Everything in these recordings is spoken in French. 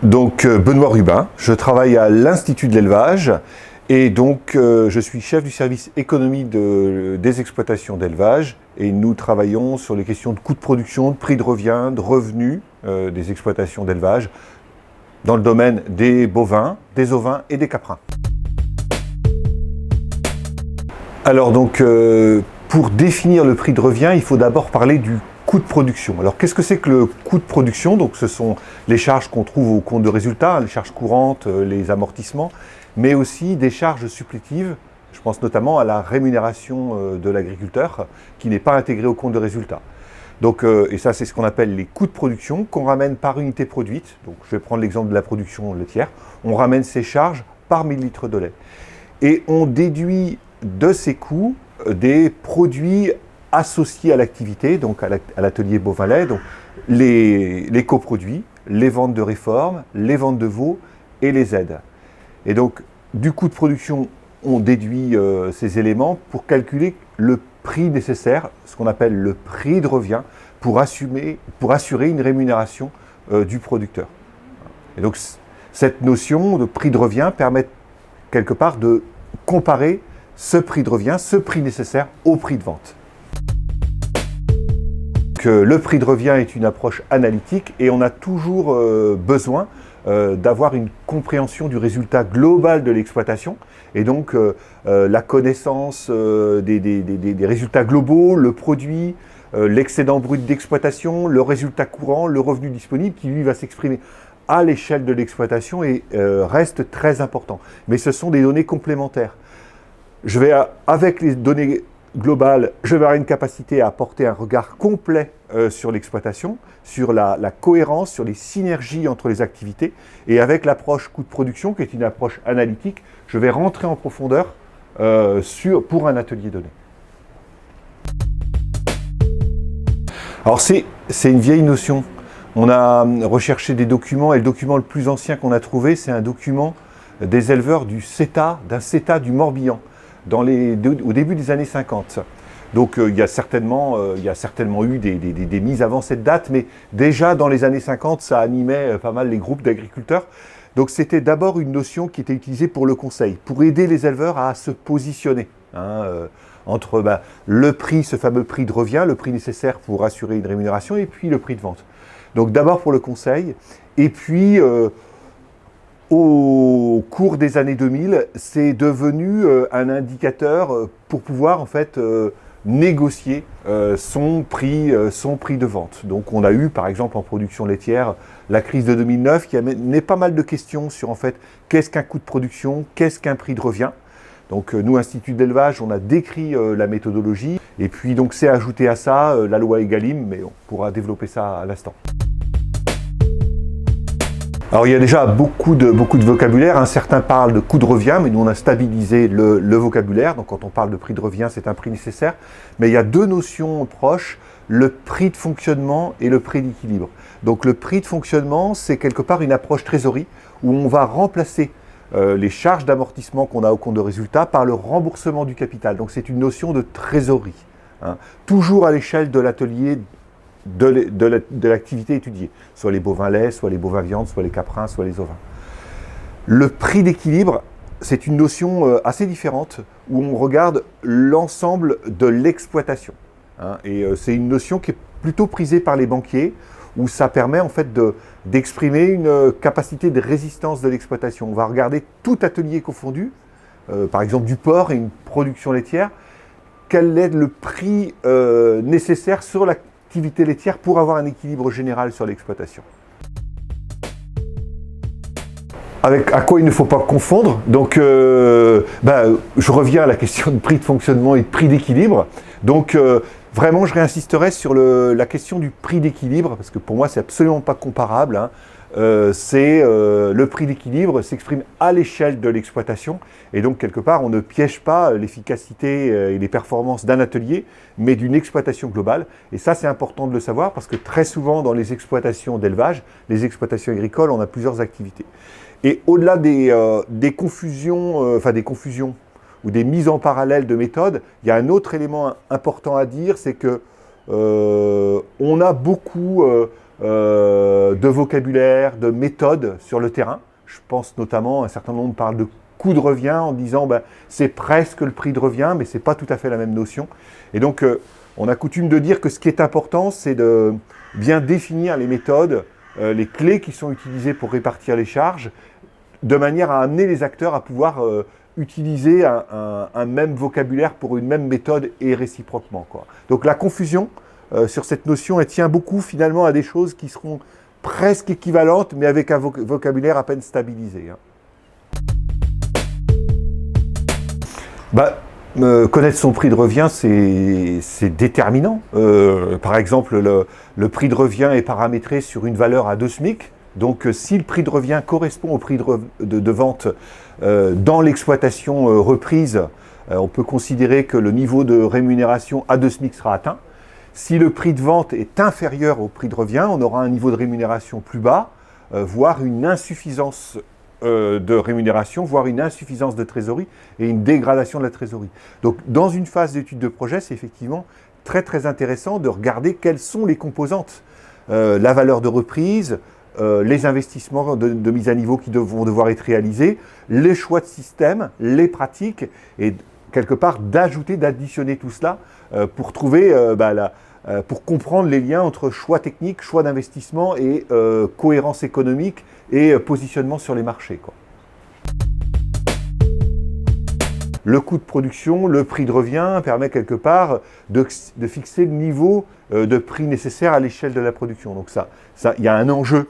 Donc Benoît Rubin, je travaille à l'Institut de l'élevage et donc je suis chef du service économie des exploitations d'élevage et nous travaillons sur les questions de coûts de production, de prix de revient, de revenus des exploitations d'élevage dans le domaine des bovins, des ovins et des caprins. Alors donc pour définir le prix de revient, il faut d'abord parler du coût de production. Alors qu'est-ce que c'est que le coût de production? Donc ce sont les charges qu'on trouve au compte de résultat, les charges courantes, les amortissements, mais aussi des charges supplétives. Je pense notamment à la rémunération de l'agriculteur qui n'est pas intégrée au compte de résultat. Donc, et ça c'est ce qu'on appelle les coûts de production qu'on ramène par unité produite. Donc je vais prendre l'exemple de la production laitière. On ramène ces charges par millilitre de lait. Et on déduit de ces coûts des produits associés à l'activité, donc à l'atelier bovin-lait, donc les coproduits, les ventes de réformes, les ventes de veaux et les aides. Et donc, du coût de production, on déduit ces éléments pour calculer le prix nécessaire, ce qu'on appelle le prix de revient, pour assurer une rémunération du producteur. Et donc, cette notion de prix de revient permet quelque part de comparer ce prix de revient, ce prix nécessaire au prix de vente. Le prix de revient est une approche analytique et on a toujours besoin d'avoir une compréhension du résultat global de l'exploitation et donc la connaissance des résultats globaux, le produit, l'excédent brut d'exploitation, le résultat courant, le revenu disponible qui lui va s'exprimer à l'échelle de l'exploitation et reste très important. Mais ce sont des données complémentaires. Avec les données globales, je vais avoir une capacité à apporter un regard complet sur l'exploitation, sur la cohérence, sur les synergies entre les activités. Et avec l'approche coût de production, qui est une approche analytique, je vais rentrer en profondeur pour un atelier donné. Alors c'est une vieille notion. On a recherché des documents et le document le plus ancien qu'on a trouvé, c'est un document des éleveurs d'un CETA du Morbihan. Au début des années 50. Donc il y a certainement eu des mises avant cette date, mais déjà dans les années 50, ça animait pas mal les groupes d'agriculteurs. Donc c'était d'abord une notion qui était utilisée pour le conseil, pour aider les éleveurs à se positionner entre le prix, ce fameux prix de revient, le prix nécessaire pour assurer une rémunération, et puis le prix de vente. Donc d'abord pour le conseil, et puis au cours des années 2000, c'est devenu un indicateur pour pouvoir en fait négocier son prix de vente. Donc on a eu par exemple en production laitière la crise de 2009 qui a amené pas mal de questions sur en fait qu'est-ce qu'un coût de production, qu'est-ce qu'un prix de revient. Donc nous, Institut d'élevage, on a décrit la méthodologie et puis donc c'est ajouté à ça la loi Egalim, mais on pourra développer ça à l'instant. Alors il y a déjà beaucoup de vocabulaire, certains parlent de coût de revient, mais nous on a stabilisé le vocabulaire, donc quand on parle de prix de revient, c'est un prix nécessaire, mais il y a deux notions proches, le prix de fonctionnement et le prix d'équilibre. Donc le prix de fonctionnement, c'est quelque part une approche trésorerie, où on va remplacer les charges d'amortissement qu'on a au compte de résultat par le remboursement du capital. Donc c'est une notion de trésorerie, toujours à l'échelle de l'atelier de l'activité étudiée, soit les bovins lait, soit les bovins viande, soit les caprins, soit les ovins. Le prix d'équilibre, c'est une notion assez différente où on regarde l'ensemble de l'exploitation. Et c'est une notion qui est plutôt prisée par les banquiers où ça permet en fait d'exprimer une capacité de résistance de l'exploitation. On va regarder tout atelier confondu, par exemple du porc et une production laitière, quel est le prix nécessaire sur l'activité laitière pour avoir un équilibre général sur l'exploitation. À quoi il ne faut pas confondre. Donc, je reviens à la question de prix de fonctionnement et de prix d'équilibre. Donc, vraiment, je réinsisterai sur la question du prix d'équilibre, parce que pour moi, c'est absolument pas comparable. Le prix d'équilibre s'exprime à l'échelle de l'exploitation et donc quelque part on ne piège pas l'efficacité et les performances d'un atelier mais d'une exploitation globale et ça c'est important de le savoir parce que très souvent dans les exploitations d'élevage, les exploitations agricoles, on a plusieurs activités et au-delà des confusions ou des mises en parallèle de méthodes, il y a un autre élément important à dire, c'est que on a beaucoup de vocabulaire, de méthode sur le terrain. Je pense notamment, un certain nombre parlent de coût de revient en disant c'est presque le prix de revient, mais ce n'est pas tout à fait la même notion. Et donc, on a coutume de dire que ce qui est important, c'est de bien définir les méthodes, les clés qui sont utilisées pour répartir les charges, de manière à amener les acteurs à pouvoir utiliser un même vocabulaire pour une même méthode et réciproquement, quoi. Donc la confusion sur cette notion, elle tient beaucoup finalement à des choses qui seront presque équivalentes, mais avec un vocabulaire à peine stabilisé. Connaître son prix de revient, c'est déterminant. Par exemple, le prix de revient est paramétré sur une valeur à 2 SMIC. Donc, si le prix de revient correspond au prix de vente dans l'exploitation reprise, on peut considérer que le niveau de rémunération à 2 SMIC sera atteint. Si le prix de vente est inférieur au prix de revient, on aura un niveau de rémunération plus bas, voire une insuffisance de rémunération, voire une insuffisance de trésorerie et une dégradation de la trésorerie. Donc, dans une phase d'étude de projet, c'est effectivement très très intéressant de regarder quelles sont les composantes. La valeur de reprise, les investissements de mise à niveau qui vont devoir être réalisés, les choix de système, les pratiques, et quelque part d'additionner tout cela pour trouver, pour comprendre les liens entre choix techniques, choix d'investissement et cohérence économique et positionnement sur les marchés, quoi. Le coût de production, le prix de revient permet quelque part de fixer le niveau de prix nécessaire à l'échelle de la production. Donc il y a un enjeu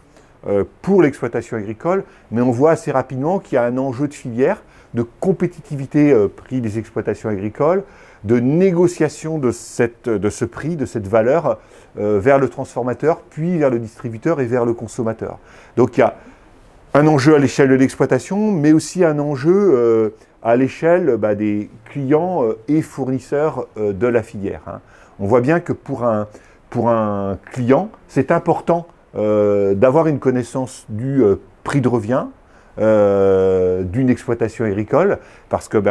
pour l'exploitation agricole, mais on voit assez rapidement qu'il y a un enjeu de filière, de compétitivité prix des exploitations agricoles, de négociation de ce prix, de cette valeur vers le transformateur, puis vers le distributeur et vers le consommateur. Donc il y a un enjeu à l'échelle de l'exploitation, mais aussi un enjeu à l'échelle des clients et fournisseurs de la filière. On voit bien que pour un client, c'est important d'avoir une connaissance du prix de revient d'une exploitation agricole, parce que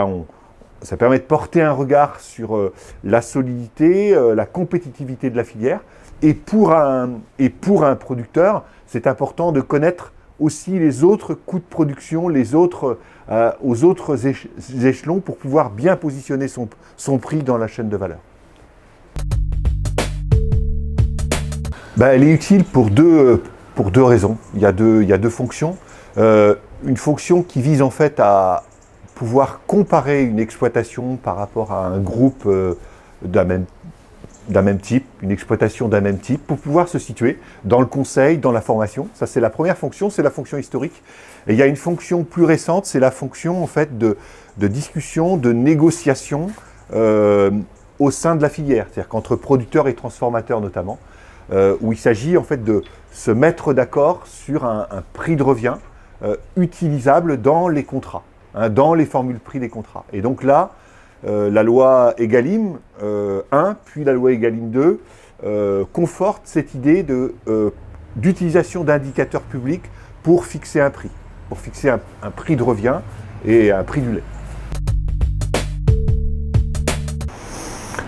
ça permet de porter un regard sur la solidité, la compétitivité de la filière. Et pour un producteur, c'est important de connaître aussi les autres coûts de production, aux autres échelons pour pouvoir bien positionner son prix dans la chaîne de valeur. Elle est utile pour deux raisons. Il y a deux fonctions. Une fonction qui vise en fait à pouvoir comparer une exploitation par rapport à un groupe d'un même type, une exploitation d'un même type, pour pouvoir se situer dans le conseil, dans la formation. Ça, c'est la première fonction, c'est la fonction historique. Et il y a une fonction plus récente, c'est la fonction en fait de discussion, de négociation au sein de la filière, c'est-à-dire qu'entre producteurs et transformateurs notamment, où il s'agit en fait de se mettre d'accord sur un prix de revient utilisable dans les contrats, dans les formules prix des contrats. Et donc là, la loi Egalim 1, puis la loi Egalim 2, confortent cette idée d'utilisation d'indicateurs publics pour fixer un prix, pour fixer un prix de revient et un prix du lait.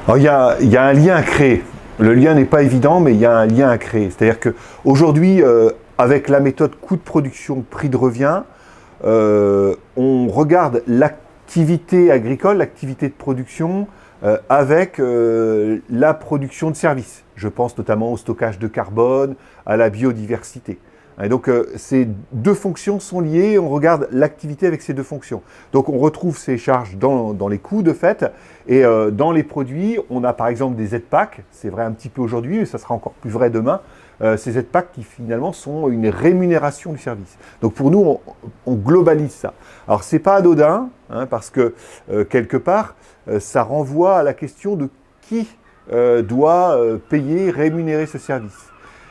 Alors il y a un lien à créer. Le lien n'est pas évident, mais il y a un lien à créer. C'est-à-dire qu'aujourd'hui, avec la méthode coût de production, prix de revient, on regarde l'activité agricole, l'activité de production, avec la production de services. Je pense notamment au stockage de carbone, à la biodiversité. Et donc, ces deux fonctions sont liées, on regarde l'activité avec ces deux fonctions. Donc, on retrouve ces charges dans les coûts de fait, et dans les produits, on a par exemple des aides-PAC, c'est vrai un petit peu aujourd'hui, mais ça sera encore plus vrai demain, ces aides-PAC qui finalement sont une rémunération du service. Donc, pour nous, on globalise ça. Alors, c'est pas anodin, parce que quelque part, ça renvoie à la question de qui doit payer, rémunérer ce service.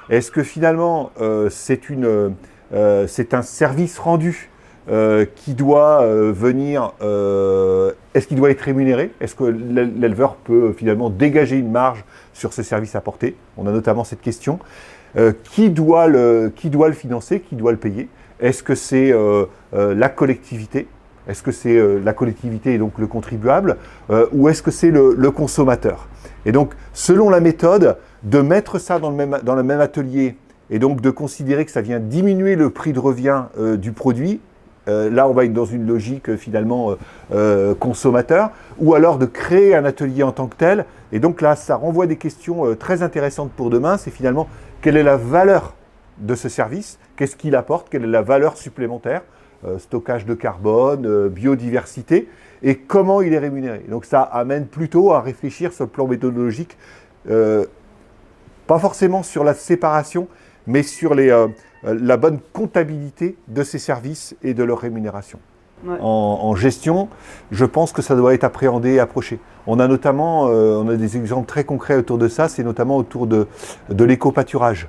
Est-ce que finalement, c'est un service rendu qui doit venir... est-ce qu'il doit être rémunéré? Est-ce que l'éleveur peut finalement dégager une marge sur ce service apporté? On a notamment cette question. Qui doit le financer? Qui doit le payer? Est-ce que c'est la collectivité? Est-ce que c'est la collectivité et donc le contribuable? Ou est-ce que c'est le consommateur? Et donc, selon la méthode, de mettre ça dans le même atelier et donc de considérer que ça vient diminuer le prix de revient du produit, là on va être dans une logique finalement consommateur, ou alors de créer un atelier en tant que tel, et donc là ça renvoie des questions très intéressantes pour demain, c'est finalement quelle est la valeur de ce service, qu'est-ce qu'il apporte, quelle est la valeur supplémentaire, stockage de carbone, biodiversité, et comment il est rémunéré. Donc ça amène plutôt à réfléchir sur le plan méthodologique, pas forcément sur la séparation, mais sur la bonne comptabilité de ces services et de leur rémunération. Ouais. En gestion, je pense que ça doit être appréhendé et approché. On a notamment, on a des exemples très concrets autour de ça, c'est notamment autour de l'éco-pâturage.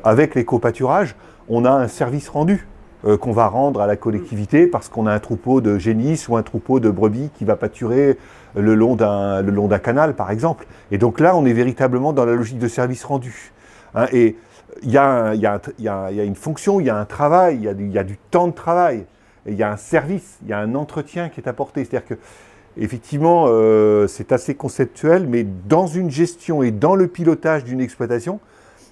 Avec l'éco-pâturage, on a un service rendu qu'on va rendre à la collectivité parce qu'on a un troupeau de génisses ou un troupeau de brebis qui va pâturer le long d'un canal, par exemple. Et donc là, on est véritablement dans la logique de service rendu. Hein, et il y a une fonction, il y a un travail, il y a du temps de travail, il y a un service, il y a un entretien qui est apporté. C'est-à-dire que, effectivement, c'est assez conceptuel, mais dans une gestion et dans le pilotage d'une exploitation,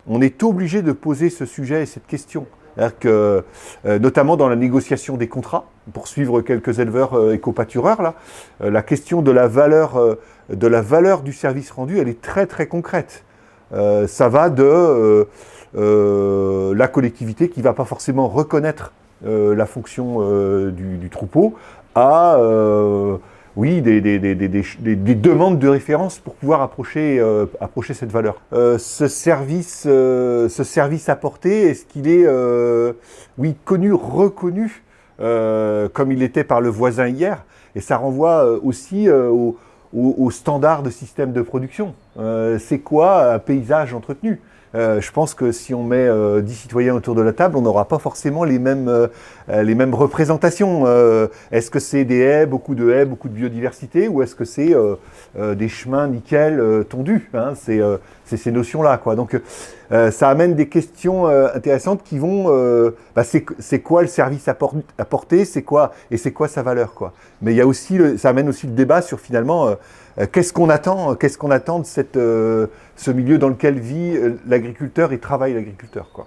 on est obligé de poser ce sujet et cette question. C'est-à-dire que, notamment dans la négociation des contrats, pour suivre quelques éleveurs éco-pâtureurs, là, la question de la valeur du service rendu, elle est très très concrète. Ça va de la collectivité qui ne va pas forcément reconnaître la fonction du troupeau à oui, des demandes de référence pour pouvoir approcher cette valeur. Ce service apporté, est-ce qu'il est oui, connu, reconnu, comme il était par le voisin hier? Et ça renvoie aussi aux standards de système de production. C'est quoi un paysage entretenu? Je pense que si on met 10 citoyens autour de la table, on n'aura pas forcément les mêmes représentations. Est-ce que c'est des haies, beaucoup de biodiversité, ou est-ce que c'est des chemins nickel tondus, hein, c'est ces notions-là, quoi. Donc ça amène des questions intéressantes qui vont... c'est quoi le service apporté, c'est quoi sa valeur, quoi. Mais il y a aussi ça amène aussi le débat sur finalement... qu'est-ce qu'on attend de ce milieu dans lequel vit l'agriculteur et travaille l'agriculteur, quoi.